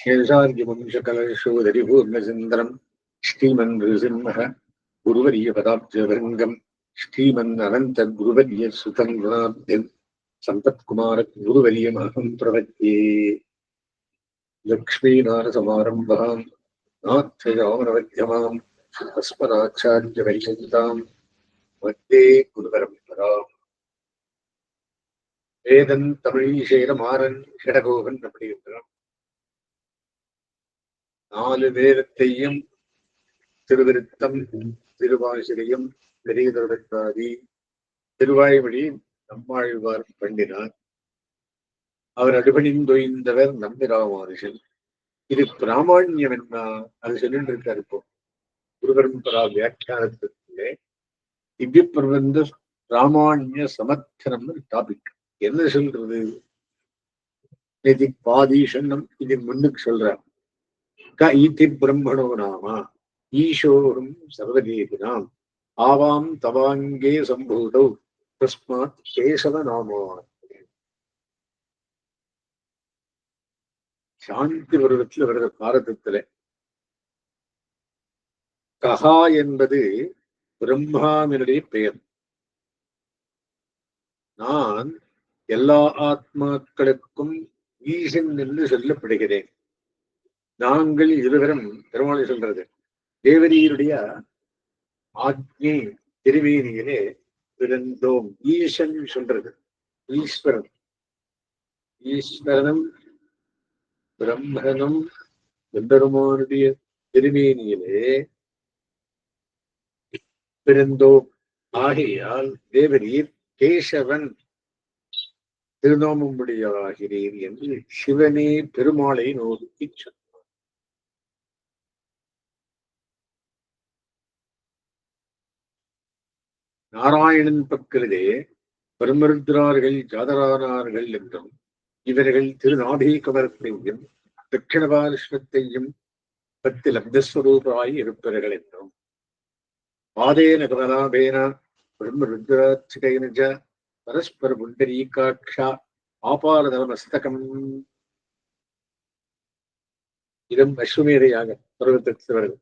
शेषार्यवंशकलशोदरिपूर्णचन्द्रम् श्रीमन्नृसिंहः गुरुवर्यपदाब्जभृङ्गम् श्रीमन्ननन्तगुरुवर्यसुतम् सम्पत्कुमारगुरुवर्यमहं प्रपद्ये। लक्ष्मीनाथसमारम्भाम् नाथयामनमध्यमाम् अस्मदाचार्यपर्यन्ताम् वन्दे गुरुपरम्पराम्. வேதன் தமிழீசேர மாறன் ஷடகோபன் அப்படிங்கிறான். 4 வேதத்தையும் திருவிருத்தம் திருவாசிரியம் பெரியதொடர்பாதி திருவாய்மொழி நம்மாழ்வார் பண்ணினார். அவர் அடிபணிந்தொய்ந்தவர் நம்பிராமானுஷன். இது பிராமணியம் என்ன அது சொல்லிட்டு இருக்காரு. இப்போ குருபரம்பரா வியாக்கியானத்திலே திவ்ய பிரபந்த பிராமணிய சமர்த்தனம்னு டாபிக். என்ன சொல்றது? இது பாதீஷன்னம் இது முன்னுக்கு சொல்றார். க ஈதி பிரம்மணோ நாமா ஈஷோரும் சர்வதேவினாம் ஆவாம் தவாங்கே சம்பூதௌ தஸ்மாத் கேசவ நாமா. சாந்தி வருடத்தில் வருகிற பாரதத்துல கஹா என்பது பிரம்மாவினுடைய பெயர். நான் எல்லா ஆத்மாக்களுக்கும் ஈசன் என்று சொல்லப்படுகிறேன். நாங்கள் இருவரும் பெருமாளை சொல்றது தேவரீருடைய ஆக்ஞை திருவேணியிலே பிறந்தோம். ஈசன் சொல்றது ஈஸ்வரன். ஈஸ்வரனும் பிரம்மனும் எம்பெருமானுடைய திருவேணியிலே பிறந்தோம். ஆகையால் தேவரீர் கேசவன் திருநாமமுடையாகிறீர் என்று சிவனே பெருமாளை நோக்கி சொன்னார். நாராயணன் பக்கத்திலே பிரம்மருத்ரார்கள் ஜாதரானார்கள் என்றும் இவர்கள் திருநாபீகவரத்தையும் தட்சிணபாரிஷ்ணத்தையும் 10 லப்தஸ்வரூபாய் இருப்பவர்கள் என்றும் பாதேன கமலாபேன பிரம்மருத்ராட்சிகைனஜ பரஸ்பர புண்டரீகாட்சா ஆபாரதமஸ்தகம் இதம் அஸ்வமேதையாக பருவத்தவர்கள்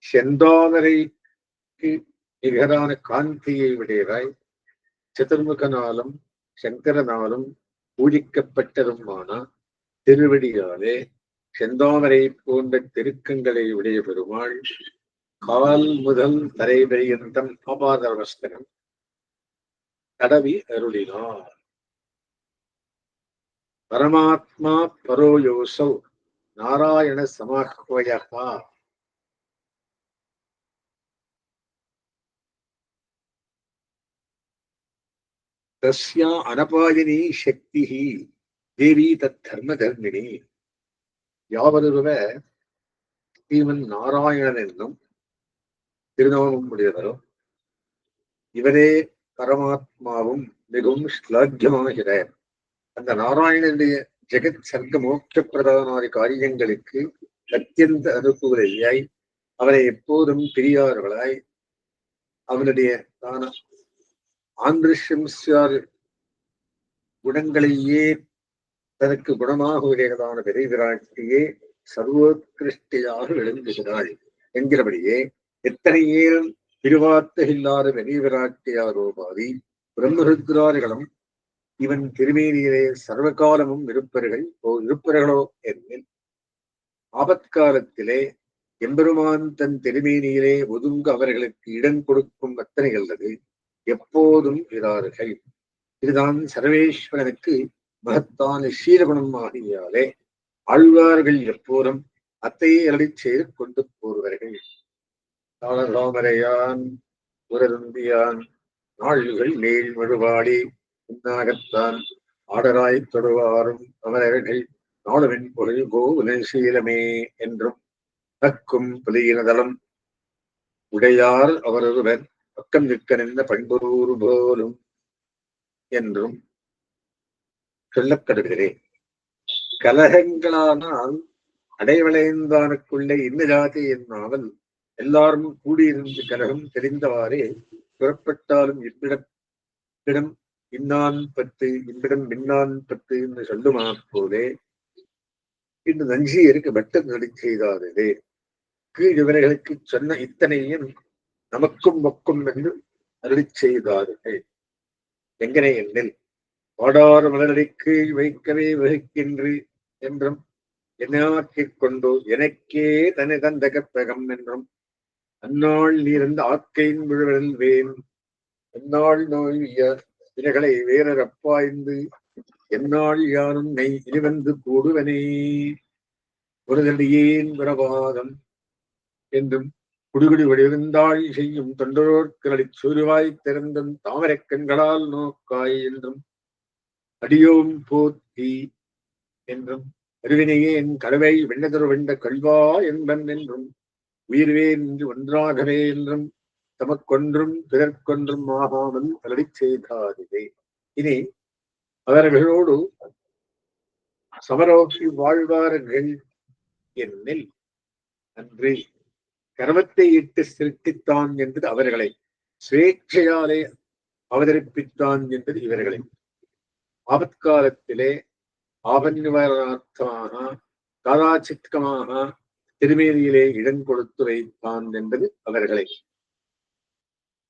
செந்தாமரைக்கு நிகரான காந்தியை உடையவாய் சதுர்முகனாலும் சங்கரனாலும் பூஜிக்கப்பட்டதுமான திருவடியாலே செந்தாமரை போன்ற திருக்கங்களை உடைய பெருமாள் கால் முதல் தரை பரியந்தம் ஆபாதமஸ்தகம் தடவி அருளினார். பரமாத்மா பரோயோசௌ நாராயண சமாஹ்வயஹா. தஸ்யா அனபாயினி சக்தி தேவி தத் தர்மதர்மிணி. யாவருவ ஸ்ரீமன் நாராயணன் என்னும் திருநாமம் உடையவரும் இவரே பரமாத்மாவும் மிகவும் ஸ்லாக்கியமாகிற அந்த நாராயணனுடைய ஜெகத் சர்க்க மோட்ச பிரதானாதி காரியங்களுக்கு அத்தியந்த அனுகூலையாய் அவரை எப்போதும் பிரியார்களாய் அவனுடைய தான ஆந்திருஷ்யம்சார் குணங்களையே தனக்கு குணமாக உடையதான பெரிய விராட்டியே சர்வோத்கிருஷ்டியாக விளங்குகிறாள் என்கிறபடியே எத்தனை ஏறும் திருவார்த்தை இல்லாத பெரிய விராட்டியாரோபாதி பிரம்மருத்ரார்களும் இவன் திருமேனியிலே சர்வகாலமும் இருப்பர்களோ என்னில் ஆபத்காலத்திலே எம்பெருமான் தன் திருமேனியிலே ஒதுங்க அவர்களுக்கு இடம் கொடுக்கும் அத்தனை அல்லது எப்போதும் இரார்கள். இதுதான் சர்வேஸ்வரனுக்கு மகத்தான சீலகுணம் ஆகியாலே ஆழ்வார்கள் எப்போதும் அத்தையை அருளி செய்து கொண்டு போடுவார்கள். தாளராமரையான் உரருந்தியான் நாள்கள் மேல் மழுவாடி உன்னாகத்தான் ஆடராய் தொடுவாரும் அமரர்கள் நாளுவின் பொருள் கோகுலசீலமே என்றும் நக்கும் புலியினதளம் உடையார் அவரொருவர் பக்கம் நிற்க நின்ற பண்புரூறு போலும் என்றும் சொல்லப்படுகிறேன். கலகங்களானால் அடைவளைந்தானுக்குள்ளே இன்ன ஜாதி என்னாமல் எல்லாரும் கூடியிருந்து கலகம் தெரிந்தவாறே புறப்பட்டாலும் இவ்விடம் இன்னான் பத்து இவ்விடம் மின்னான் பத்து என்று சொல்லுமா போலே இன்று நஞ்சியருக்கு பட்டம் நடி செய்தாரே கீழ் இவர்களுக்கு சொன்ன இத்தனையும் நமக்கும் மொக்கும் என்று அருளி செய்தார்கள். எங்கனே எண்ணில் வாடாறு மலரடி கீழ் வைக்கவே வகுக்கின்று என்றும் என்னாக்கிக் கொண்டு எனக்கே தனி தந்த கற்பகம் என்றும் அந்நாள் நீர்ந்த ஆக்கையின் விழுவல் வேன் எந்நாள் நோய்விய வினைகளை வேறப்பாய்ந்து எந்நாள் யாரும் நெய் இனிவந்து கூடுவனே ஒருதடியேன் பிரபாதம் என்றும் குடுகுடி வடிவந்தாள் செய்யும் தொண்டரோர்களை சூருவாய் திறந்தும் தாமரைக் கண்களால் நோக்காய் என்றும் அடியோம் போத்தி என்றும் அருவினையே என் கழுவை வெண்ணதொரு வெண்ட கல்வா என்பன் என்றும் உயிர்வேன் என்று ஒன்றாகவே என்றும் தமக்கொன்றும் பிறர்க்கொன்றும் ஆகாமல் அலடி செய்தாரே. இனி அவர்களோடு சமரோக்கி வாழ்வார்கள் என்னில் அன்று கர்மத்தை இட்டு சிருஷ்டித்தான் என்பது அவர்களை சுவேட்சையாலே அவதரிப்பித்தான் என்பது இவர்களை ஆபத்காலத்திலே ஆபநிவாரணார்த்தமாக காதாச்சித்கமாக திருமேனியிலே இடம் கொடுத்து வைத்தான் என்பது அவர்களை.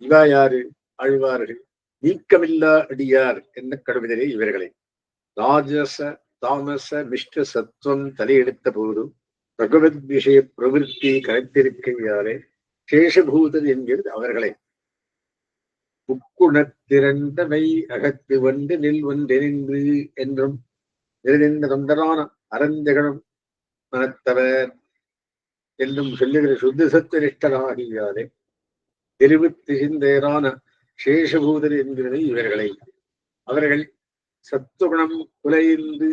இவா யாரு? ஆழ்வார்கள். நீக்கமில்லா அடியார் என்ன கடுவிதரே இவர்களை. ராஜச தாமச மிஷ்ட சத்துவம் தலையெடுத்த போது பகவத் விஷய பிரவிற்த்தி கரைத்திருக்கையாலே சேஷபூதர் என்கிறது அவர்களை. முக்குணத்திரண்டவை அகத்து வந்து நில் ஒன்றெனின்று என்றும் நிறைந்த தொண்டரான அறந்தகனும் மனத்தவர் என்றும் சொல்லுகிற சுத்த சத்துவனிஷ்டராகியாலே தெரிவித்து சிந்தையரான சேஷபூதர் என்கிறது இவர்களை. அவர்கள் சத்துகுணம் குலைந்து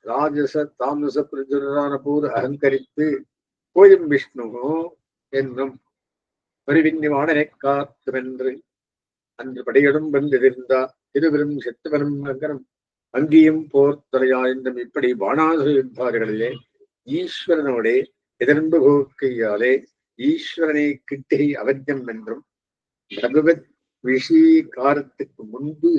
ராஜச தாமச பிரஜரான போது அகங்கரித்து கோயும் விஷ்ணுவோ என்றும் பரிவின்னிவாடனை காத்துமென்று அன்று படையடும் வந்திருந்தா திருவரும் செத்துவனும் அங்கனம் அங்கியும் போர்த்தலையா என்றும் இப்படி பாணாசுர யுத்தார்களிலே ஈஸ்வரனோடே எதிர்ந்து போக்கையாலே ஈஸ்வரனை கிட்டே அவத்தியம் என்றும் பகவத் விஷீகாரத்துக்கு முன்பு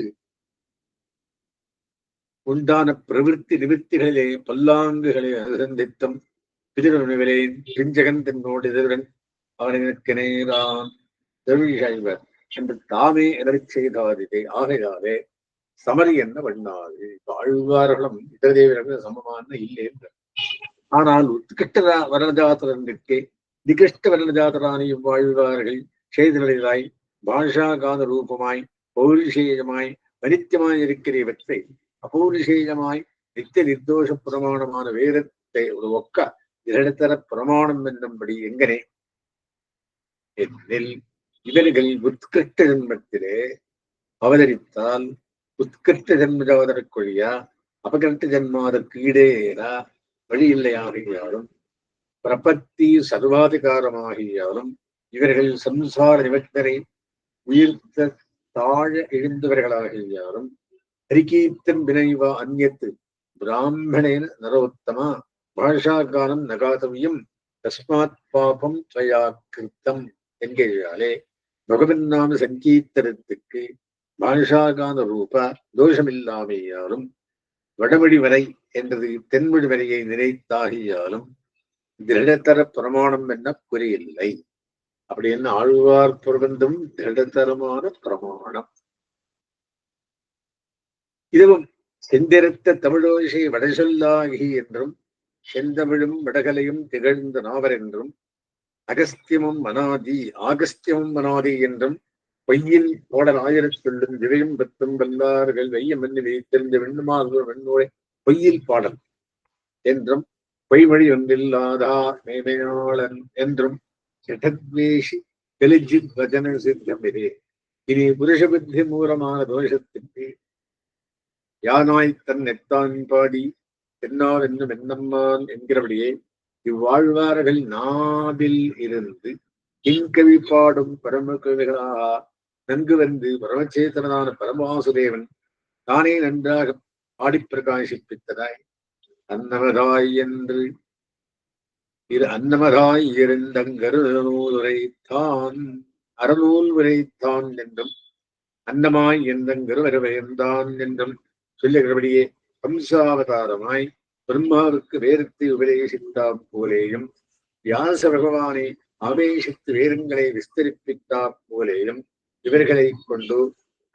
உண்டான பிரவிற்த்தி நிவர்த்திகளிலே பல்லாங்குகளை அனுசந்தித்தும் பிதிருவிலேன் பிஞ்சகன் தன்னோடு எதிர்வன் அவனுக்கு நேரான் தெருவிழ்வர் என்று தாமே எதறி செய்தாரிலே. ஆகையாலே சமரி என்ன பண்ணாது ஆழ்வார்களும் இதர தேவர்கள் சமமான இல்லை என்ற. ஆனால் உத்கிருஷ்ட வர்ணஜாத்திரனுக்கே நிகிருஷ்ட வர்ணஜாத்திரான இவ்வாழ்வார்கள் செய்தலாய் பாஷாகாத ரூபமாய் பௌருஷேயமாய் அனித்தியமாய் இருக்கிற இவற்றை அபௌருஷேயமாய் நித்திய நிர்தோஷ பிரமாணமான வேதத்தை ஒரு ஒக்க இரண்டத்தர பிரமாணம் என்னும்படி எங்கனே என்னில் இவர்கள் உத்கிருஷ்ட ஜன்மத்திலே அவதரித்தால் உத்கிருஷ்ட ஜன்மஜாதற்கொழியா அபகிருஷ்ட ஜன்மாதற்கு ஈடேறா வழி இல்லையாகியாலும் பிரபத்தி சர்வாதிகாரமாகியாலும் இவர்கள் சம்சார நிவர்த்தனை உயிர்த்த தாழ எழுந்தவர்களாகியாலும் ஹரிகீர்த்தம் வினைவா அந்நியத்து பிராமணேன நரோத்தமா பாஷாகாரம் நகாதவியம் தஸ்மாத் பாபம் துவயா கிருத்தம் என்கிறாலே பகவன் நாம சங்கீர்த்தனத்துக்கு பாஷாகான ரூப தோஷமில்லாமையாலும் வடமொழி வரை என்றது தென்மொழி வரையை நினைத்தாகியாலும் திருடத்தர பிரமாணம் என்ன புரியவில்லை. அப்படி என்ன ஆழ்வார் பிரபந்தம் திருடத்தரமான பிரமாணம். இதுவும் செந்திருத்த தமிழோசை வடசொல்லாகி என்றும் செந்தமிழும் வடகலையும் திகழ்ந்த நாவர் என்றும் அகஸ்தியமும் மனாதி என்றும் பொய்யில் ஓடல் ஆயிரத்துள்ளும் திவையும் பத்தும் வல்லார்கள் வெய்யம் என்று வைத்திருந்த வெண்ணுமாறு வெண்ணோரை பொய்யில் பாடல் என்றும் பொய்மொழி ஒன்றில்லாதா மேமையாளன் என்றும் ஜடத்வேஷி தெளிஜித் வஜன சித்தமிரே. இனி புருஷ புத்தி மூலமான தோஷத்துக்கு யானாய் தன் நெத்தான் பாடி தென்னார் என்னும் என்னம்மான் என்கிறபடியே இவ்வாழ்வார்கள் நாவில் இருந்து கிங்கவி பாடும் பரமகவிகளாக நன்கு வந்து பரமச்சேதனான பரமாசுதேவன் தானே நன்றாக ஆடி பிரகாசிப்பித்ததாய் அன்னமதாய் என்று அன்னமதாய் இருந்தங்கருநூல் உரைத்தான் அறநூல் உரைத்தான் என்றும் அன்னமாய் எந்தங்கரு வரவயந்தான் என்றும் சொல்லுகிறபடியே ஹம்சாவதாரமாய் பிரம்மாவுக்கு வேதத்தை உபதேசித்தா போலேயும் வியாச பகவானை ஆவேசித்து வேதங்களை விஸ்தரிப்பித்தா போலேயும் இவர்களை கொண்டு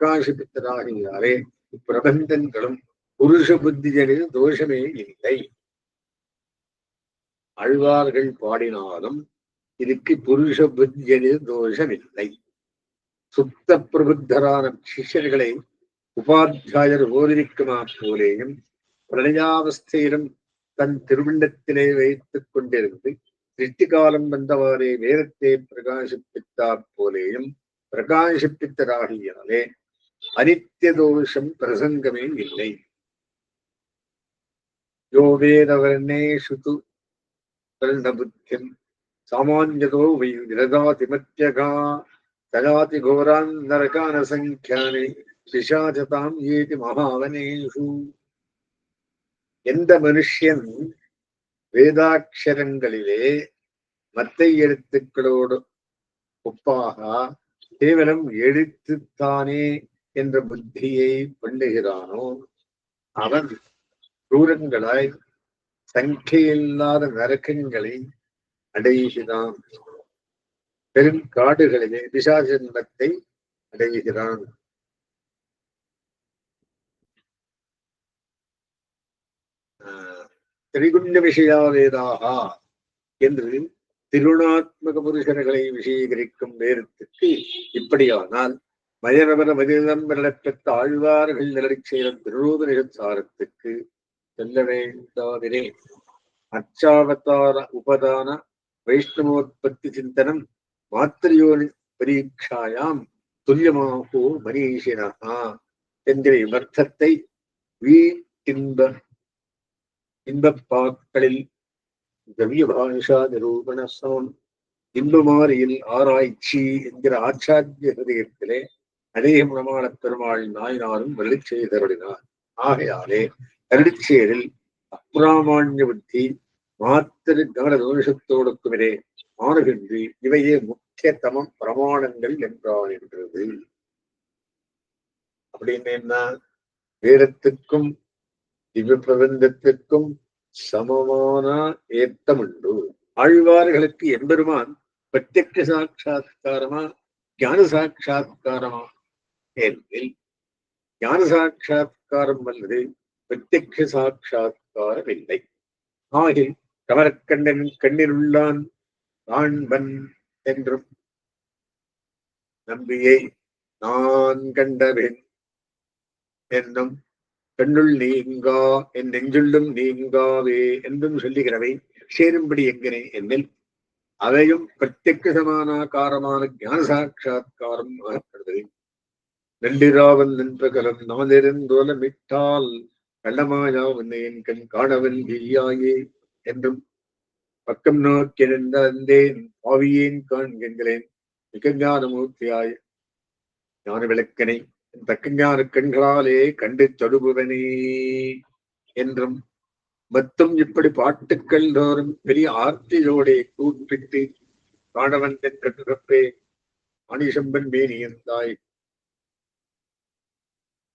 பிரகாசிப்பித்ததாகினாலே இப்பிரபந்தங்களும் புருஷ புத்திகளில் தோஷமே இல்லை. ஆழ்வார்கள் பாடினாலும் இதுக்கு புருஷ புத்திகளில் தோஷமில்லை. சுத்த பிரபுத்தரான சிஷ்யர்களை உபாத்தியாயர் ஓரிக்குமா போலேயும் பிரளயாவஸ்தையிலும் தன் திருவிண்டத்திலே வைத்துக் கொண்டிருந்து சிருஷ்டிகாலம் வந்தவாறே வேதத்தை பிரகாசிப்பித்தா போலேயும் பிரகாசிப்பித்ததாகியாலே அனித்திய தோஷம் பிரசங்கமே இல்லை. யோ வேதவர்ணேஷு து புத்தியம் சாமான்யதோ வை விரதாதிமத்யகா ததாதி கோரான் நரகான சங்கியானே பிசாசதாம் ஏதி மகாவனேஷு. எந்த மனுஷன் வேதாட்சரங்களிலே மற்ற எழுத்துக்களோடு ஒப்பாக கேவலம் எழுத்துத்தானே என்ற புத்தியை பண்ணுகிறானோ அவன் தூரங்களாய் சங்கையில்லாத நரக்கங்களை அடைகிறான். பெருங்காடுகளிலே பிசாசத்தை அடைகிறான். திரிகுண்ட விஷயா வேதாகா என்று திருணாத்மக புருஷர்களை விஷயீகரிக்கும் வேதத்துக்கு இப்படியானால் மயரவர மதிலம்பரப்பெற்ற ஆழ்வார்கள் நிலை செய்த திருரோதனிகசாரத்துக்கு செல்ல வேண்டாதிரே. அச்சாவதார உபதான வைஷ்ணவோத்பத்தி சிந்தனம் மாத்திரையோனி பரீட்சாயாம் துல்லியமாகோ மனீஷினா என்கிற விமர்த்தத்தை இன்பப்பாக்களில் திரவியபாஷா நிரூபண சமம் இன்பமாரியில் ஆராய்ச்சி என்கிற ஆச்சாரிய ஹிருதயத்திலே அநேக பிரமாண பெருமாள் நாயனாரும் வெள்ளி செய்தருளினார். ஆகையாலே கருடிச்சேரில் அப்பிராமான்ய புத்தி மாத்திரு கவன தோஷத்தோடுக்குமிரே ஆணுகின்றி இவையே முக்கியத்தம பிரமாணங்கள் என்றாகிறது. அப்படின்னு என்ன? வேதத்துக்கும் திவ்ய பிரபந்தத்திற்கும் சமமான ஏத்தம் உண்டு. ஆழ்வார்களுக்கு எம்பெருமான் பிரத்யக்ஷ சாட்சா்காரமா ஞான சாட்சா்காரமா என்பதில் ஞான சாட்சா்காரம் அல்லது பிரத்யக்ஷ சாட்சா்காரம் இல்லை. ஆகில் கமரக்கண்ணன் கண்ணிலுள்ளான் காண்பன் என்றும் நம்பியை நான் கண்டவன் என்னும் கண்ணுள் நீங்கா என் நெஞ்சுள்ளும் நீங்காவே என்றும் சொல்லுகிறவை சேரும்படி எங்கனே என்னில் அவையும் பிரத்யக்ஷமானாகாரமான ஞான சாட்சா்காரம் ஆகிறது. நள்ளிராவன் நின்றகலம் நாளிருந்தோலமிட்டால் கள்ளமாயா உன்னை என் கண் காணவன் நீயாயே என்றும் பக்கம் நோக்கி நின்றேன் பாவியேன் காண்கிறேன் மிக ஞானமூர்த்தியாய் ஞான விளக்கனை தக்கஞான கண்களாலே கண்டு தொடுபவனே என்றும் மொத்தம் இப்படி பாட்டுக்கள் தோறும் பெரிய ஆர்த்தியோடே கூப்பிட்டு காணவன் என்ற பிறப்பே ஆணிசம்பன் மேனியந்தாய்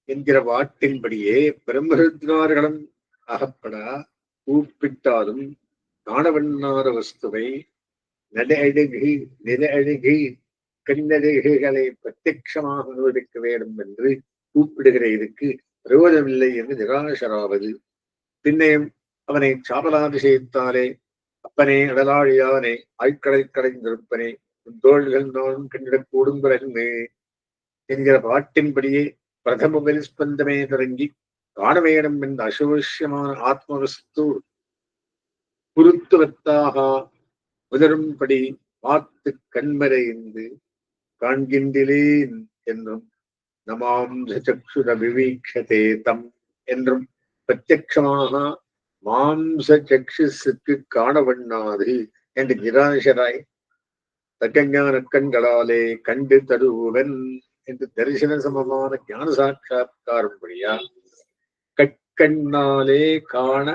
என்கிற வாட்டின்படியே பிரம்மருத்ரார்களும் அகப்பட கூப்பிட்டாலும் காணவண்ணாத வஸ்துவை நட அழகு நில அழகு கண்ணழகுகளை பிரத்யட்சமாக அனுபவிக்க வேண்டும் என்று கூப்பிடுகிற இதுக்கு பிரயோஜனமில்லை என்று நிராசராவது. பின்னையும் அவனை சாபலாபிஷேகத்தாலே அப்பனே அடலாழியானே ஆய்க்கடை கடைந்திருப்பனே தோள்கள் நானும் கண்டிடக்கூடும் பிறகு என்கிற பாட்டின்படியே பிரதம பரிஸ்பந்தமே தொடங்கி காண வேணும் என்ற அசோஷ்யமான ஆத்மவஸ்து குருத்துவத்தாக உதரும்படி பார்த்து கண்மறைந்து காண்கின்றேன் என்றும் நமாம்ச சக்ஷுர விவீக்ஷதே தம் என்றும் பிரத்யட்சமாக மாம்ச சக்ஷுக்கு காணவண்ணாது என்று நிராசராய் தக்கஞான கண்களாலே கண்டு தருவன் என்று தரிசன சமமான ஞான சாட்சா்காரம் வழியா கட்கண்ணாலே காண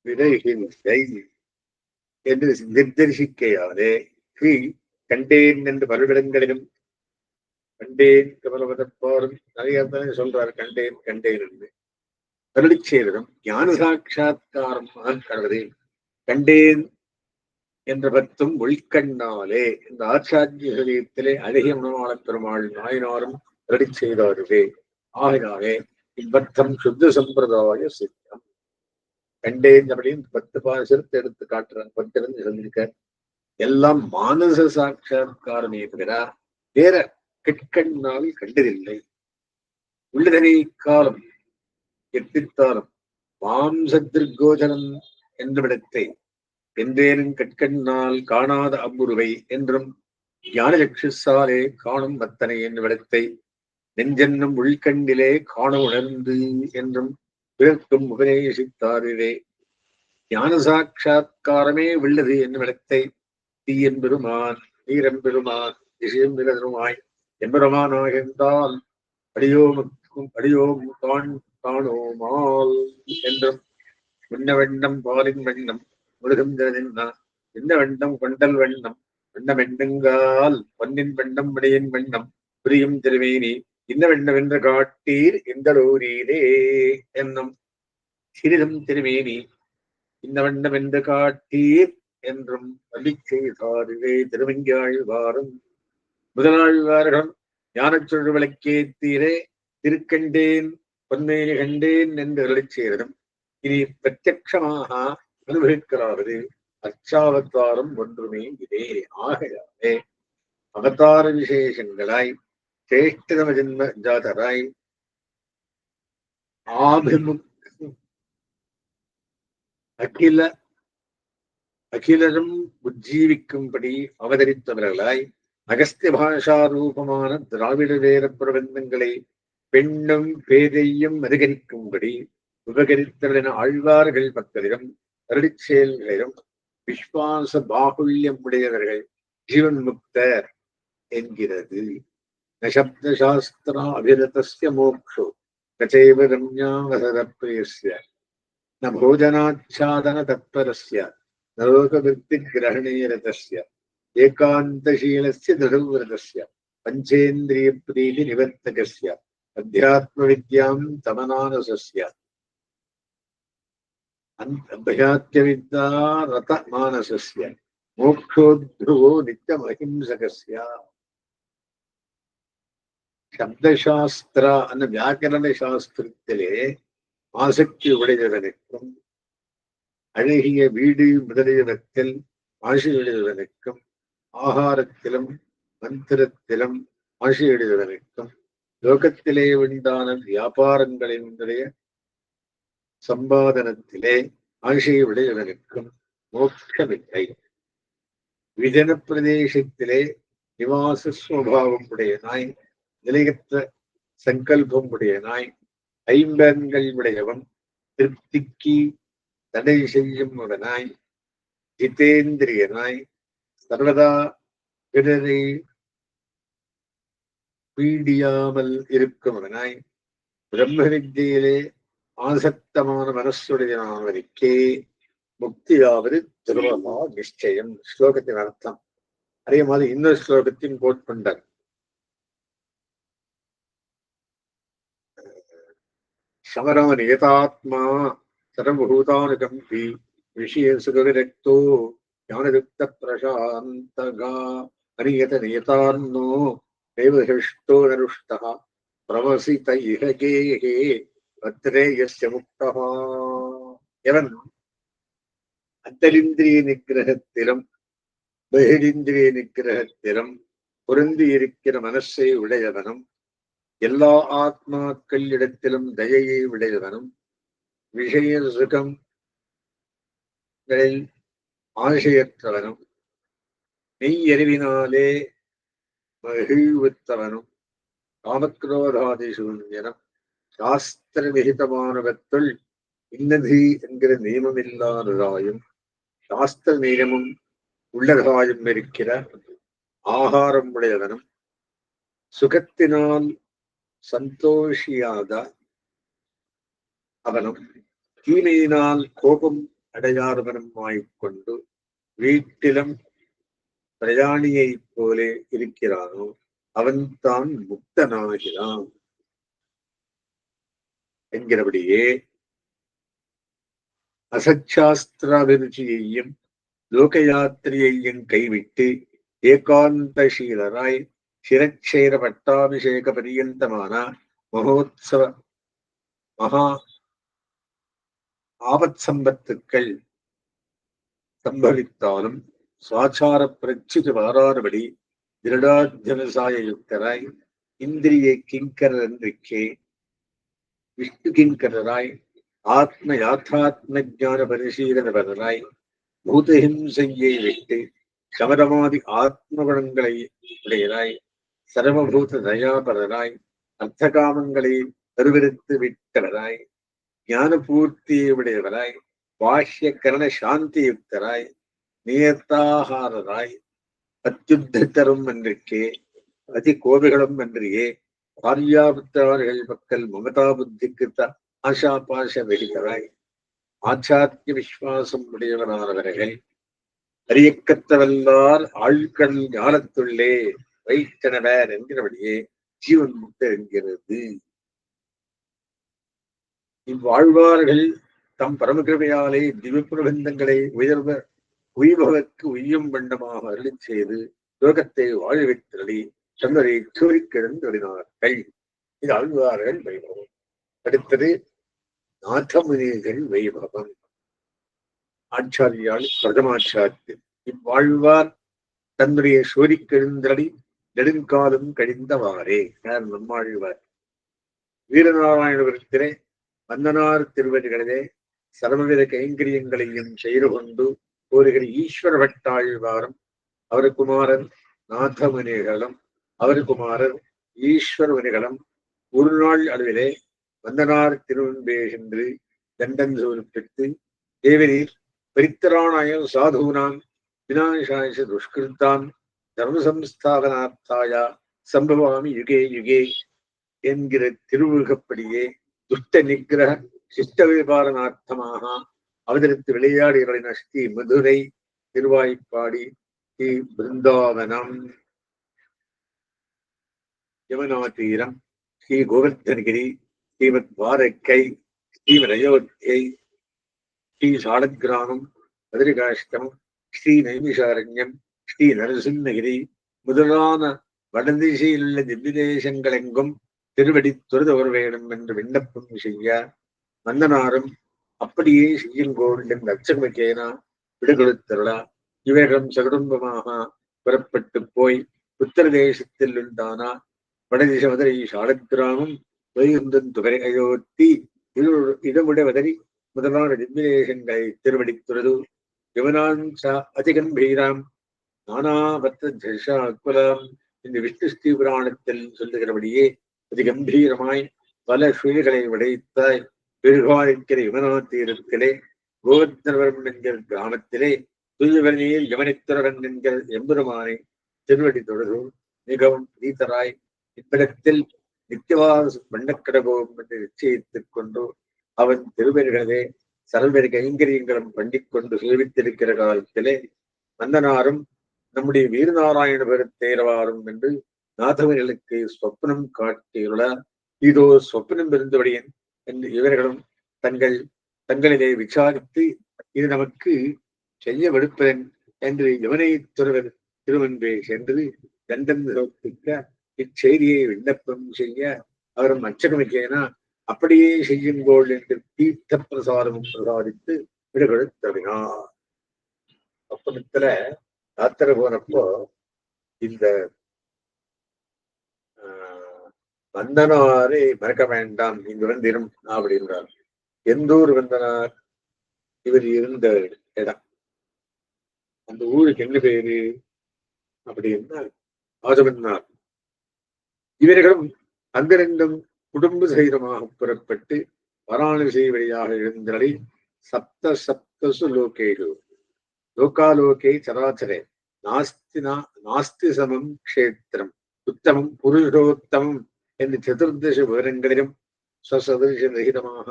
விரைகின்றை என்று நிர்தரிசிக்கையாலே கண்டேன் என்று பலவிடங்களிலும் கண்டேன் கமலவதப்பாரும் நிறைய சொல்றாரு கண்டேன் கண்டேன் என்று. அருளி செய்வதும் ஞான சாட்சா்காரம் கடவுளே கண்டேன் என்ற பத்தும் உள்கண்ணாலே இந்த ஆச்சாரிய ஹிருதயத்திலே அழகிய மனவாள பெருமாள் நாயனாரும் அருளி செய்தாருவே. ஆகையாலே இப்பத்தம் சுத்த சம்பிரதாய சித்தம் கண்டேன் அப்படின்னு 10 பாசத்தை எடுத்து காட்டுறாங்க. 10 சொல்லியிருக்க எல்லாம் மானச சாட்சா்காரமே தவிர வேற கெட்கண்ணால் கண்டதில்லை. உள்ளதனை காலம் எத்தித்தாலும் மாம்சத்திற்கோச்சரம் என்றவிடத்தை என்றேனும் கற்கண்ணால் காணாத அம்புருவை என்றும் ஞான லட்சிசாலே காணும் பத்தனை என்னவிடத்தை நெஞ்சென்னும் உள்கண்டிலே காண உணர்ந்து என்றும் பிறக்கும் உபதேசித்தாரிலே ஞான சாட்சா்காரமே உள்ளது என்னவிடத்தை தீயென்பெருமான் நீரெம்பெருமான் திசையெம்பெருமாய் எம்பெருமானாகின்றால் அடியோம் காணோமால் என்றும் முன்ன வெண்ணம் பாலின் வெண்ணம் முழுகும் இந்த வெண்ணம் கொண்டல் வெண்ணம் வெண்ணம் எண்ணுங்கால் பொன்னின் வெண்ணம் விடையின் வெண்ணம் புரியும் திருமேனி இந்த வெண்ணம் என்று காட்டீர் இந்த லூரீரே என்னும் சிறிதும் திருமேனி இந்த வெண்ணம் என்று காட்டீர் என்றும் பள்ளி செய்தாரிலே திருவங்கியாழ்வாரும் முதலாழ்வார்கள் ஞானச் சொல்லு விளக்கேத்தீரே திருக்கண்டேன் பொன்மேனி கண்டேன் என்று அருளி செய்வதும் இனி பிரத்யட்சமாக அனுபவிக்கிறாவது அச்சாவதாரம் ஒன்றுமே இதே. ஆகையாலே அவதார விசேஷங்களாய் சேஷ்டதம ஜென்ம ஜாதராய் அகிலரும் உஜ்ஜீவிக்கும்படி அவதரித்தவர்களாய் அகஸ்திய பாஷா ரூபமான திராவிட வேத பிரபந்தங்களை பெண்ணும் பேதையும் அதிகரிக்கும்படி உபகரித்தவரின் ஆழ்வார்கள் பக்தரிடம் அருளிச் செயல்களிலும் விஸ்வாச பாகுல்யம் உடையவர்கள் ஜீவன் முக்தர் என்கிறது. நசப்த சாஸ்திரா அபிரதஸ்ய மோக்ஷோ நசைவ ரம்யாவசரப்ரியஸ்ய ந போஜனாச்சாதன தத்பரஸ்ய நலோகவிருத்தி கிரகணேரதஸ்ய ஏகாந்தசீலஸ்ய திருவிரதஸ்ய பஞ்சேந்திரிய பிரீதி நிவர்த்தகஸ்ய அத்தியாத்ம வித்யாம் தமனானசஸ்ய அத்தியாத்மவித்யா ரத மானசஸ்ய மோக்ஷோத்ருவோ நித்யமஹிம்சகஸ்ய. சப்தசாஸ்திர அந்த வியாக்கரண சாஸ்திரத்திலே ஆசக்தி உடையவனுக்கும் அழகிய வீடு முதலியவற்றில் ஆசையுடையவனுக்கும் ஆகாரத்திலும் மந்திரத்திலும் ஆசையுடையவனுக்கும் லோகத்திலே உண்டான வியாபாரங்களினுடைய சம்பாதனத்திலே ஆசையுடையவனுக்கும் மோட்சமில்லை. விஜன பிரதேசத்திலே நிவாச சுவாவம் உடையனாய் நிலையற்ற சங்கல்பம் உடையனாய் ஐம்பன்கள் உடையவன் திருப்திக்கு தடை செய்யும் உடனாய் ஜிதேந்திரியனாய் சர்வதா பிறரை பீடியாமல் இருக்குமவனாய் பிரம்ம வித்தியிலே ஆசக்தமான மனசுடையவனுக்கே முக்தியாவது துருவமா நிச்சயம். ஸ்லோகத்தின் அர்த்தம் அதே மாதிரி இன்னொரு ஸ்லோகத்தின் கோட் பண்றார். சமரோ நியதாத்மா சர்வபூதானுகம்பி விஷய சுகவிரக்தோ ஞானயுக்த பிரசாந்தகா அநியத நியதான்னோ தேவஹிருஷ்டோ நருஷ்டா பிரவசித இஹகேஹே பத்ரேயஸ்ய முக்தஹா. எவன் அந்தரிந்திரிய நிகிரகத்திலும் பகிரிந்திரிய நிகிரகத்திலும் பொருந்தி இருக்கிற மனசை உடையவனும் எல்லா ஆத்மாக்கள் இடத்திலும் தயையை உடையவனும் விஷய சுகங்களில் ஆசையற்றவனும் மெய்யறிவினாலே மகிழ்வுத்தவனும் காமக்ரோதாதி சூன்யனும் சாஸ்திர விகிதமானவற்றுள் இன்னது என்கிற நியமமில்லாததாயும் சாஸ்திர நியமம் உள்ளதாயும் இருக்கிற ஆகாரம் உடையவனும் சுகத்தினால் சந்தோஷியாத அவனும் தீமையினால் கோபம் அடையாதவனும் ஆய்கொண்டு வீட்டிலும் பிரயாணியை போலே இருக்கிறானோ அவன் தான் முக்தனாகிறான் என்கிறபடியே அசச்சாஸ்திராபிருச்சியையும் லோகயாத்திரியையும் கைவிட்டு ஏகாந்தசீலராய் சிரச்சேர பட்டாபிஷேக பரியந்தமான மகோத்சவ மகா ஆபத் சம்பத்துக்கள் சம்பவித்தாலும் சுவாச்சார பிரச்சித்து மாறாதபடி திருடாத்தியவசாய யுக்தராய் இந்திரிய கிங்கரன்றிக்கே விஷ்ணு கிங்கராய் ஆத்ம யாத்தாத்ம ஜான பரிசீலனபரராய் பூதஹிம்சையை விட்டு சமரமாதி ஆத்மகுணங்களை உடையராய் சர்வபூத தயாபரராய் அர்த்தகாமங்களை பெருவிருத்து விட்டவராய் ஞான பூர்த்தியை உடையவராய் பாஹ்ய கரண சாந்தி யுக்தராய் நியத்தாகாரராய் அத்யுத்தரும் என்றிருக்கே அதி கோபிகளும் அன்றியே காரியாபுத்திரர்கள் மக்கள் மமதா புத்திக்கு ஆஷா பாஷ வெடிகராய் ஆச்சாத்திய விசுவாசம் உடையவரானவர்கள் அரியக்கத்தவல்லார் ஆழ்கடல் ஞானத்துள்ளே வைத்தனவர் என்கிறபடியே ஜீவன் முக்தர் என்கிறது. இவ்வாழ்வார்கள் தம் பரமகிருபையாலே திவ்ய பிரபந்தங்களை உய்பவர்க்கு உய்யும் வண்ணமாக அருளி செய்து லோகத்தை வாழ வைத்தருளி தங்களை சூறிக்கிழந்தொழினார்கள். இது ஆழ்வார்கள் வைபவம். அடுத்தது நாதமுனிகள் வைபவம். ஆச்சாரியால் பிரதமாச்சாரியர் இவ்வாழ்வார் தன்னுடைய சூரிக்கெழுந்தடி நெடுங்காலம் கழிந்தவாறே நம்மாழ்வார் வீரநாராயணபுரத்திலே வந்தனார் திருவடிகளிலே சர்வவித கைங்கரியங்களையும் செய்து கொண்டு கூறுகிற ஈஸ்வர பட்டாழ்வாரும் அவர் குமாரன் நாதமுனிகளும் அவர் குமாரர் ஈஸ்வர முனிகளும் ஒரு நாள் அளவிலே வந்தனார் திருவன்பே சென்று தண்டன் சூரிப்பித்து தேவரீர் பரித்தராணாய சாதூனாம் விநாசாய துஷ்கிருத்தான் தர்மசம்ஸ்தாபனார்த்தாய சம்பவாமி யுகே யுகே என்கிற திருவுகப்படியே துஷ்ட நிகிரக சிஷ்ட விபாரணார்த்தமாக அவதரித்து விளையாடுகளின் ஸ்ரீ மதுரை திருவாய்ப்பாடி ஸ்ரீ பிருந்தாவனம் யமுனா தீரம் ஸ்ரீ கோவர்தனகிரி ஸ்ரீமத் துவாரக்கை ஸ்ரீமத் அயோத்தியை ஸ்ரீ சாலக்கிராமம் மதுரிகாஷ்டம் ஸ்ரீ நைமிஷாரண்யம் ஸ்ரீ நரசிம்மகிரி முதலான வடதிசையில் உள்ள திவ்யதேசங்களெங்கும் திருவடி துரிதவர் வேணும் என்று விண்ணப்பம் செய்ய வந்தனாரும் அப்படியே செய்யுங்கோள் என்ற அச்சமிக்கேனா விடுகொடுத்தருளா இவர்களும் சகுடும்பமாக புறப்பட்டு போய் உத்தர தேசத்தில் உண்டானா வடதிச மதுரை சாலக்கிராமம் வைகுந்தன் துகரை அயோத்தி இடமுடவதறி முதலான திவ்யதேசங்களை திருவடி துறது யமுனாஞ்ச அதிகம்பீராம் நானாபத்ரகுலாம் இந்த விஷ்ணு ஸ்ரீ புராணத்தில் சொல்லுகிறபடியே அதிகம்பீரமாய் பல சுழிகளை உடைத்தாய் பெருகாலிக்கிற யமுனா தீரத்திலே கோவர்தனவரம் என்கிற கிராமத்திலே துய்யவனியில் யமனித்துறவன் என்கிற எம்பெருமானை திருவடி தொழுது மிகவும் பிரீத்தராய் இவ்விடத்தில் நித்தியவாச வண்ணக்கடகோம் என்று நிச்சயித்துக் கொண்டு அவன் திருவர்களே சர்வரி கைங்கரியங்களும் பண்ணிக்கொண்டு சேவித்திருக்கிற காலத்திலே வந்தனாரும் நம்முடைய வீரநாராயண பெருத்தேரவாரும் என்று நாதவர்களுக்கு சொப்னம் காட்டியுள்ள இதோ சொப்னம் இருந்தபடியன் என்று இவர்களும் தங்களிலே விசாரித்து இது நமக்கு செய்ய வெடுப்பதன் என்று யமுனை துறவர் திருவன்பே சென்று தண்டன் சோப்பிக்க இச்செய்தியை விண்ணப்பம் செய்ய அவரும் அச்சகமிக்கேனா அப்படியே செய்யுங்கோள் என்று தீர்த்த பிரசாதமும் பிரசாதித்து விடுகொடுத்தறினார். அப்பத்துல யாத்திரை போனப்போ இந்த வந்தனாரை மறக்க வேண்டாம், இங்க வந்திரும் அப்படின்றார். எந்த ஊர் வந்தனார்? இவர் இருந்த இடம். அந்த ஊருக்கு என்ன பேரு அப்படின்னா ஆஜமன்னார். இவர்களும் அங்கிருந்தும் குடும்ப சகிதமாக புறப்பட்டு வாராணசி வழியாக எழுந்தலை சப்த சப்தசு லோகேஷு லோகாலோகே சராச்சரே நாஸ்தி சமம் க்ஷேத்திரம் உத்தமம் புருஷோத்தமம் என்று சதுர்தச விவரங்களிலும் சசதர்ஷ ரகிதமாக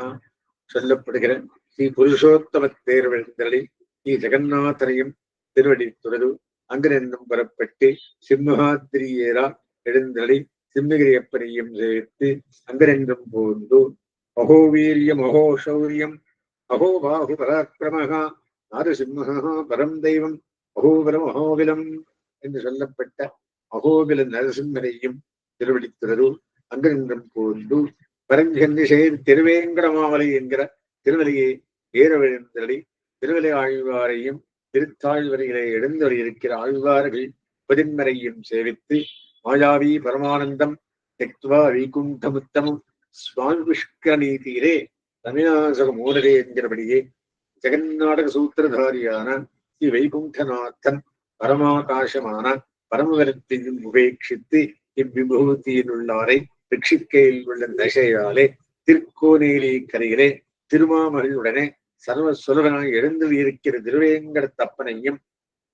சொல்லப்படுகிற ஸ்ரீ புருஷோத்தம தேர்வெழுந்தலில் ஸ்ரீ ஜெகநாதனையும் திருவடி துறது அங்கிருந்தும் புறப்பட்டு சிம்மஹாத்திரியேரா எழுந்தலை சிம்மகிரியப்பனையும் சேர்த்து அங்கிருந்தும் போந்து மகோவீரியம் மகோசௌரியம் அஹோ பாகு பராக்கிரமஹா நாரசிம்மஹா பரம் தெய்வம் அகோபரம் அகோபிலம் என்று சொல்லப்பட்ட அகோபில நரசிம்மரையும் திருவடித்துறரு அங்கிருந்தும் போந்து பரஞ்சன்னிசேர் திருவேங்கடமாமலை என்கிற திருவலையை ஏறவிழுந்தடி திருவலை ஆழ்வாரையும் திருத்தாழ்வரையிலே எழுந்தவரை இருக்கிற ஆழ்வார்கள் பதின்மரையும் சேவித்து மாயாவி பரமானந்தம் தெக்வா வைகுண்டமுத்தமும் சுவாமி புஷ்கரணி தீரே தமிழாசக மூலரே என்கிறபடியே ஜெகநாடக சூத்திரதாரியான ஸ்ரீ வைகுண்டநாதன் பரமாகாசமான பரமவரத்தையும் உபேட்சித்து இவ்விபூதியில் உள்ளாரை ரிஷிக்கையில் உள்ள தசையாலே திருக்கோனேலி கரையிலே திருமாமகளுடனே சர்வ சுலபனாய் எழுந்து இருக்கிற திருவேங்கட தப்பனையும்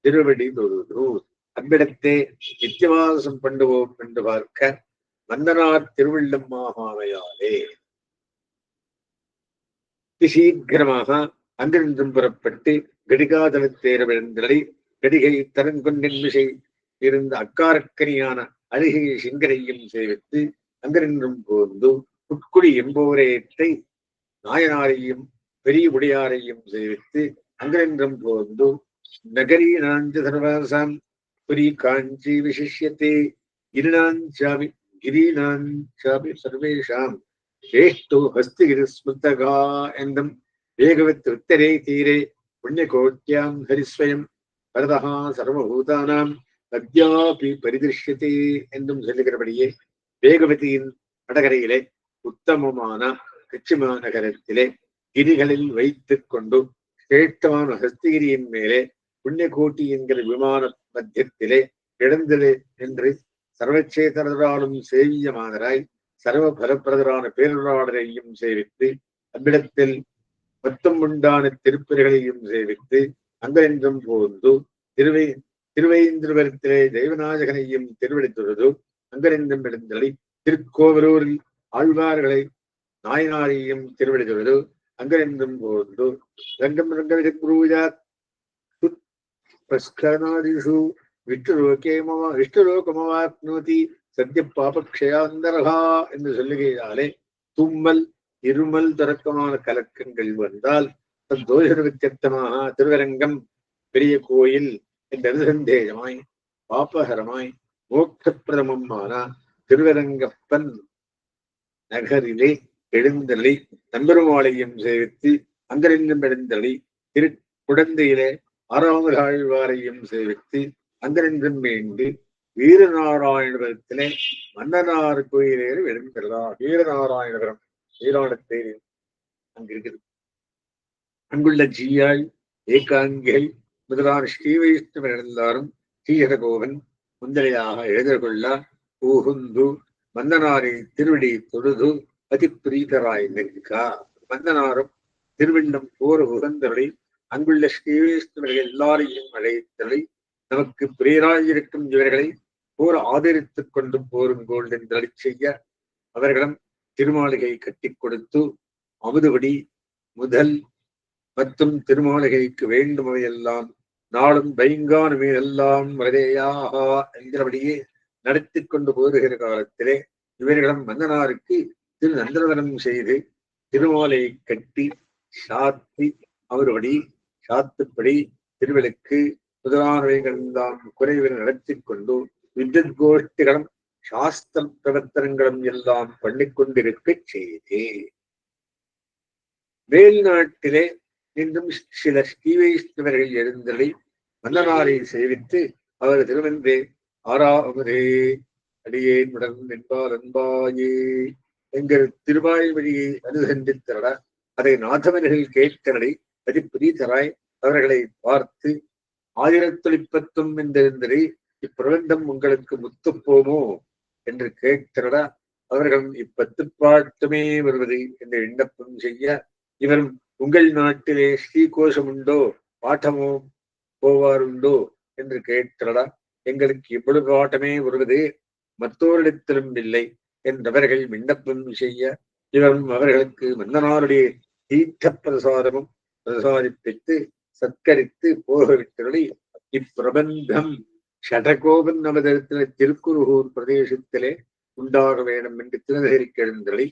திருவடி தொழுது அவ்விடத்தே நித்தியவாசம் பண்ணுவோம் என்று பார்க்க மன்னனார் திருவள்ளம்மாவையாலே சீக்கிரமாக அங்கிருந்தும் புறப்பட்டு கடிகாதலத்தேரவிழந்தலை கடிகை தரங்கொண்டின் மிசை இருந்த அக்காரக்கனியான அழுகை சிங்கரையும் சேவித்து அங்கிருந்தும் போந்து உட்குடி எம்போரேத்தை நாயனாரையும் பெரிய உடையாரையும் சேவித்து அங்கிருந்தும் போந்து நகரி நாஞ்ச சர்வாசாம் புரி காஞ்சி விசிஷ்யத்தே கிரிநாஞ்சாபி கிரிநாஞ்சாபி சர்வேஷாம் श्रेष्ठो हस्तिगिरिस्मृतगा एन्दम् वेगवत् उत्तरे तीरे पुण्यकोट्यां हरिस्वयं परतः सर्वभूतानाम् अद्यापि परिदृश्यते एन्दुम् சொல்லுகிறபடியே வேகவதியின் வடகரையிலே உத்தமமான கச்சிமா நகரத்திலே கிரிகளில் வைத்துக் கொண்டு சிரேஷ்டமான ஹஸ்திகிரியின் மேலே புண்ணியகோட்டி என்கிற விமான மத்தியத்திலே கிடந்தது என்று சர்வச்சேதராலும் சேவியமானராய் சர்வ பலப்பிரதரான பேரொருளாளரையும் சேவித்து அவ்விடத்தில் மொத்தம் உண்டான திருப்பதிகளையும் சேவித்து அங்கென்றும் போந்து திருவைந்திருவரத்திலே தெய்வநாயகனையும் திருவடித்துள்ளது அங்கென்றும் எழுந்தளி திருக்கோவலூரில் ஆழ்வார்களை நாயனாரையும் திருவடித்துள்ளது அங்கென்றும் போந்து ரங்கம் ரங்கமிருங்கவிஷு விஷ்ணுலோகமவாப்னோதி சத்திய பாபக்ஷயாந்தரகா என்று சொல்லுகையாலே தும்மல் இருமல் தொடக்கமான கலக்கங்கள் வந்தால் தோஷ வித்தியர்த்தமாக திருவரங்கம் பெரிய கோயில் என்ற சந்தேகமாய் பாப்பகரமாய் மோட்சப்பிரதமமான திருவரங்கப்பன் நகரிலே எழுந்தளி நம்பெருமாளையும் சேவித்து அங்கிருந்தும் எழுந்தளி குடந்தையிலே ஆறாவது ஆழ்வாரையும் சேவித்து அங்கிருந்தும் வேண்டு வீரநாராயணபுரத்திலே மன்னனார் கோயிலேறு எழுந்தெல்லாம் வீரநாராயணபுரம் வீராணத்தேர் அங்கிருக்குது. அங்குள்ள ஜீயாய் ஏகாங்கிகள் முதலான ஸ்ரீ வைஷ்ணவர் எழுந்தாரும் ஸ்ரீஹரகோவன் முந்தலையாக எழுதற்கொள்ள ஊகுந்து மன்னனாரை திருவடி தொழுது அதிப்பிரீதராய் நிற்கா. மன்னனாரும் திருவண்ணம் போர உகந்தவரை அங்குள்ள ஸ்ரீ வைஷ்ணவர்கள் எல்லாரையும் அழைத்தவரை நமக்கு பிரியராயிருக்கும் இவர்களை போர் ஆதரித்துக் கொண்டு போருங்கோள் என்று செய்ய அவர்களும் திருமாளிகை கட்டி கொடுத்து அமுதுபடி முதல் மற்றும் திருமாளிகைக்கு வேண்டுமையெல்லாம் நாளும் பைங்கான மீதெல்லாம் வரதேயாக என்கிறபடியே நடத்தி கொண்டு போருகிற காலத்திலே இவர்களும் மன்னனாருக்கு திரு நந்தவனம் செய்து திருமாலை கட்டி சாத்தி அவருபடி சாத்துப்படி திருவிளக்கு முதலானவைகளெல்லாம் குறைவில் நடத்தி கொண்டு வித்யுத் கோஷ்டிகளும் சாஸ்திர பிரவர்த்தனங்களும் எல்லாம் பண்ணிக்கொண்டிருக்க செய்தே. மேல்நாட்டிலே இன்றும் சில ஸ்ரீ வைஷ்ணவர்கள் எழுந்தலை மன்னனாரை சேவித்து அவர் திருவென்றே ஆறாவதே அடியேன் உடன் என்பார் அன்பாயே என்கிற திருவாய் வழியை அனுசந்தித்தரட அதை நாதவர்கள் கேட்கலை அதிப்பிரீதராய் அவர்களை பார்த்து 1030 என்றிருந்ததை இப்பிரபந்தம் உங்களுக்கு முத்துப்போமோ என்று கேட்கிறட அவர்கள் இப்பத்து பாட்டுமே வருவது என்று விண்ணப்பம் செய்ய இவரும் உங்கள் நாட்டிலே ஸ்ரீகோஷம் உண்டோ பாட்டமோ போவாருண்டோ என்று கேட்கிறடா எங்களுக்கு இவ்வளவு பாட்டமே வருவது மற்றோரிடத்திலும் இல்லை என்றவர்கள் விண்ணப்பம் செய்ய இவரும் அவர்களுக்கு மன்னனாருடைய தீர்த்த பிரசாதமும் பிரசாதிப்பித்து சத்கரித்து போகவிட்டதை இப்பிரபந்தம் ஷடகோபன் அவதரித்தின திருக்குருகூர் பிரதேசத்திலே உண்டாக வேண்டும் என்று திருநகரிக்கு எழுந்ததை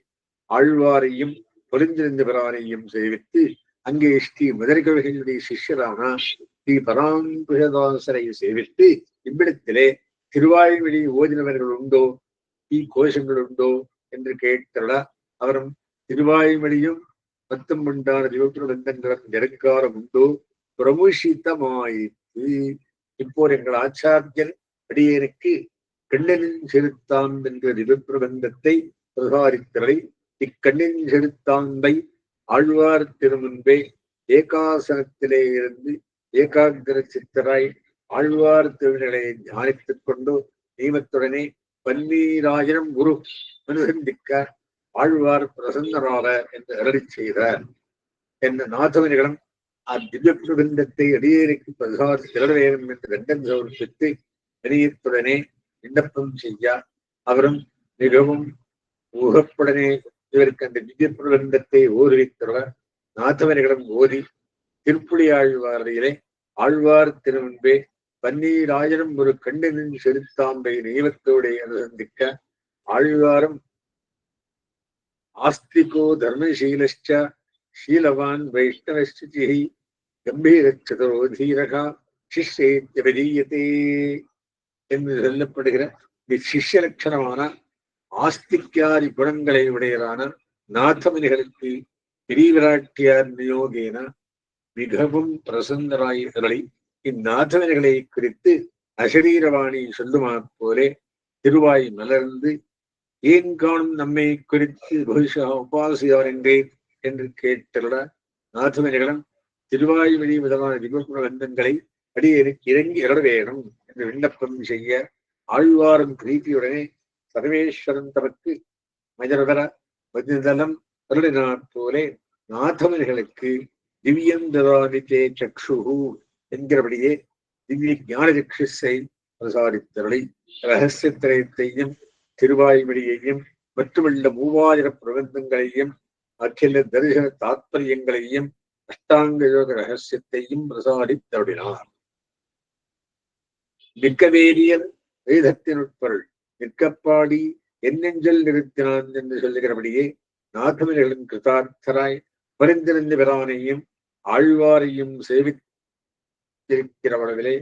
ஆழ்வாரையும் பொலிந்திருந்த பிரானையும் சேவித்து அங்கே ஸ்ரீ மதுரைகளுடைய சிஷ்யரான ஸ்ரீ பராங்குஷதாசரை சேவித்து இவ்விடத்திலே திருவாய்மொழி ஓதினவர்கள் உண்டோ, கோஷங்கள் உண்டோ என்று கேட்டல அவரும் திருவாய்மொழியும் 19 திவப்பிரபந்தங்களும் நெருங்காரம் உண்டோ பிரமுஷித்தமாயிற்று. இப்போது எங்கள் ஆச்சாரியன் அடியேனுக்கு கண்ணனின் செலுத்தான் என்ற திவப்பிரபந்தத்தை பிரசாரித்தலை இக்கண்ணின் செலுத்தாந்தை ஆழ்வார் திருமுன்பே ஏகாசனத்திலே இருந்து ஏகாகிர சித்தராய் ஆழ்வார் திருவிழை தியானித்துக் கொண்டு நியமத்துடனே 12,000 குரு அனுசந்திக்க ஆழ்வார் பிரசன்னராவர் என்று அருளி செய்தார். என்ற நாதவனிகளும் அத்திவ்ய பிரபந்தத்தை அடியேனுக்கு பிரசாதி திரள வேண்டும் என்று கண்டன் சமர்ப்பித்து நினையத்துடனே விண்ணப்பம் செய்ய அவரும் மிகவும் உகப்புடனே இவருக்கு அந்த திவ்ய பிரபந்தத்தை ஓதுவித்தவர் நாதவனிகளும் ஓதி திருப்புளி ஆழ்வாரிலே ஆழ்வார் திருமுன்பே 12,000 ஒரு கண்டனின் செலுத்தாம்பை நியமத்தோடு அனுசந்திக்க ஆழ்வாரும் ஆஸ்திகோ தர்மசீலஷ்ட ஷீலவான் வைஷ்ணவஸ்தி கம்பீரச்சதோ தீரகா சிஷ்யேத்யபதீயத்தே என்று சொல்லப்படுகிற சிஷ்ய லட்சணமான ஆஸ்திக்காரி குணங்களை உடையதான நாதமுனிகளுக்கு பெரியவிராட்டியார் நியோகேன மிகவும் பிரசன்னராயர்களை இந்நாதவர்களை குறித்து அசரீரவாணி சொல்லுமா போலே திருவாய் மலர்ந்து ஏன் காணும் நம்மை குறித்து பகுஷா உபாசியார் என்றேன் என்று கேட்டுள்ள நாதவர்களும் திருவாய் வழி விதமான திபுரபந்தங்களை அடியேனுக்கு இறங்கி இட வேணும் என்று விண்ணப்பம் செய்ய ஆழ்வாரும் பிரீத்தியுடனே சர்வேஸ்வரன் தமக்கு மஜரதர மதிதலம் அருளினாற் போலே நாதவர்களுக்கு திவ்யந்தராதித்தே சக்ஷுகு என்கிறபடியே திவ்ய ஞான சக்ஷுஸை பிரசாரித்தருளை ரகசியத்திரயத்தையும் திருவாய்மொழியையும் மற்றுமுள்ள 3000 பிரபந்தங்களையும் அகில தரிசன தாத்பரியங்களையும் அஷ்டாங்க யோக ரகசியத்தையும் பிரசாரித்தருளினார். மிக்கவேரியர் வேதத்தின் உட்பொருள் நிற்கப்பாடி என்னெஞ்சல் நிறுத்தினான் என்று சொல்லுகிறபடியே நாதவர்களின் கிருதார்த்தராய் பரிந்திருந்த பிரானையும் ஆழ்வாரையும் சேவித்திருக்கிறவர்களே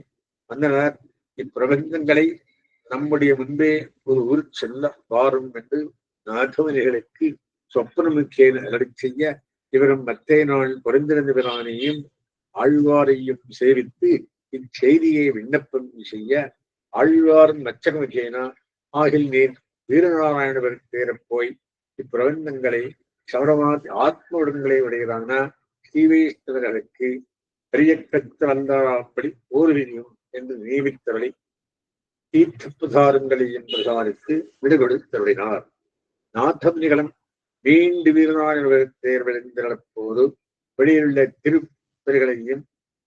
வந்தனர் இப்பிரபந்தங்களை நம்முடைய முன்பே ஒரு ஊர் செல்ல வாரும் என்று நாதவனிகளுக்கு சொப்பனமுக்கேன் அருளி செய்ய இவரும் மத்தே நாள் பொருந்திருந்த பிரானையும் ஆழ்வாரையும் சேவித்து இச்செய்தியை விண்ணப்பம் செய்ய ஆழ்வாரும் நச்சகமுகேனா ஆகில் நீர் வீரநாராயணவர் தேரப் போய் இப்பிரபந்தங்களை சவரமாத் ஆத்ம உடன்களை உடையதான ஸ்ரீவைஷ்ணவர்களுக்கு பெரியக்கத்து வந்தாராப்படி ஓர்வினியும் என்று நியமித்தவளை தீர்த்த பிரசாரங்களையும் பிரசாரித்து விடுகொடுத்தருளினார். நாதமுனிகளும் மீண்டு வீரநாராயணவர் தேர்வெழுந்திருந்த போது வெளியிலுள்ள திருப்பதிகளையும்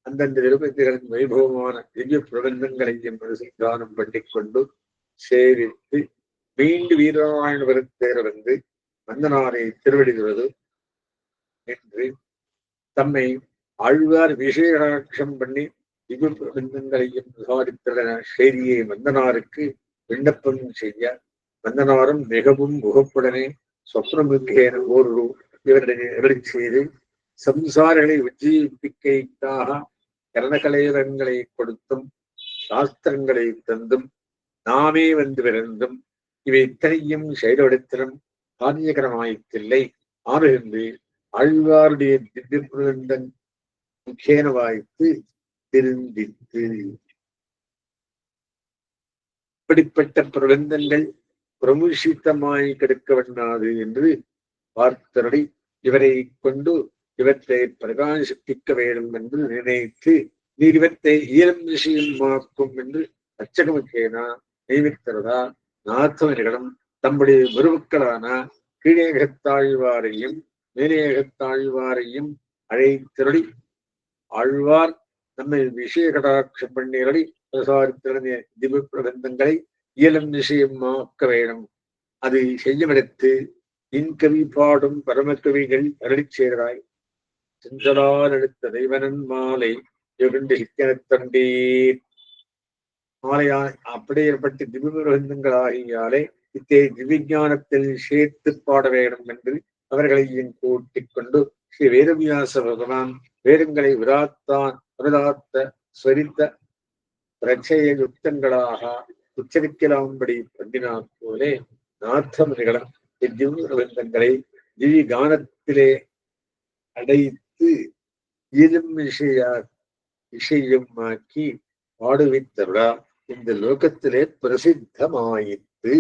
அந்தந்த திருப்பதிகளின் வைபவமான திவ்ய பிரபந்தங்களையும் அனுசந்தானம் பண்ணிக்கொண்டு சேவித்து மீண்டு வீரநாராயணவர் தேர வந்து வந்தனாரை திருவடிகிறது என்று தம்மை ஆழ்வார் விசேஷம் பண்ணி திவ்ய பிரபந்தங்களையும் பிரசாரித்தன செய்தியை வந்தனாருக்கு விண்ணப்பம் செய்ய வந்தனாரும் மிகவும் முகப்புடனே சொப்னமுகேன ஒரு இவர்களை அருளி செய்து சம்சாரிகளை உஜ்ஜீவிப்பிக்கைக்காக கரணகலைவங்களை கொடுத்தும் சாஸ்திரங்களை தந்தும் நாமே வந்து பிறந்தும் இவை இத்தனையும் செயல்படுத்திலும் காரியகரமாயிற்றில்லை ஆறுகின்று ஆழ்வாருடைய திவ்ய பிரபந்தன் முக்கியன வாய்த்து திருந்தித்து இப்படிப்பட்ட பிரபந்தங்கள் பிரமுஷித்தமாய் கெடுக்க வேண்டாது என்று பார்த்தருளை இவரை கொண்டு இவற்றை பிரகாசிப்பிக்க வேண்டும் என்று நினைத்து நீர் இவற்றை இயலும் விஷயமாக்கும் என்று அச்சகமுக்கேனா நியமிக்கிறதா நாதவர்களும் தம்முடைய மருமக்களான கீழேகத்தாழ்வாரையும் மேலேகத்தாழ்வாரையும் அழைத்திரளி ஆழ்வார் நம்மை விஷய கடாட்சம் பண்ணிரளி பிரசாரித்திருந்த திவ்ய பிரபந்தங்களை இயலும் விஷயமாக்க வேண்டும். அதை செய்யவிடத்து இன்கவி பாடும் பரமக்கவிகள் அருளி சேராய் செஞ்சலால் எடுத்த தெய்வனன் மாலை யுகண்டு சிக்கனத்தண்டீர் மாலையா அப்படி ஏற்பட்ட திவ்ய பிரபந்தங்கள் ஆகியாலே இத்தே திவ்யஞானத்தில் சேர்த்து பாட வேண்டும் என்று அவர்களையும் கூட்டிக் கொண்டு ஸ்ரீ வேதவியாச பகவான் வேதங்களை விராத்த ஸ்வரித்த பிரச்சய யுக்தங்களாக உச்சரிக்கலாம்படி பண்ணினார் போலே நார்த்தமுனிகளும் இத்திவ்யங்களை திவி கானத்திலே அடைத்து ஈதும் விஷயமாக்கி பாடுவித்தருளா இந்த லோகத்திலே பிரசித்தமாயிற்று.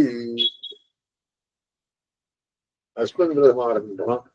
அஸ்மத்மாரம்பம்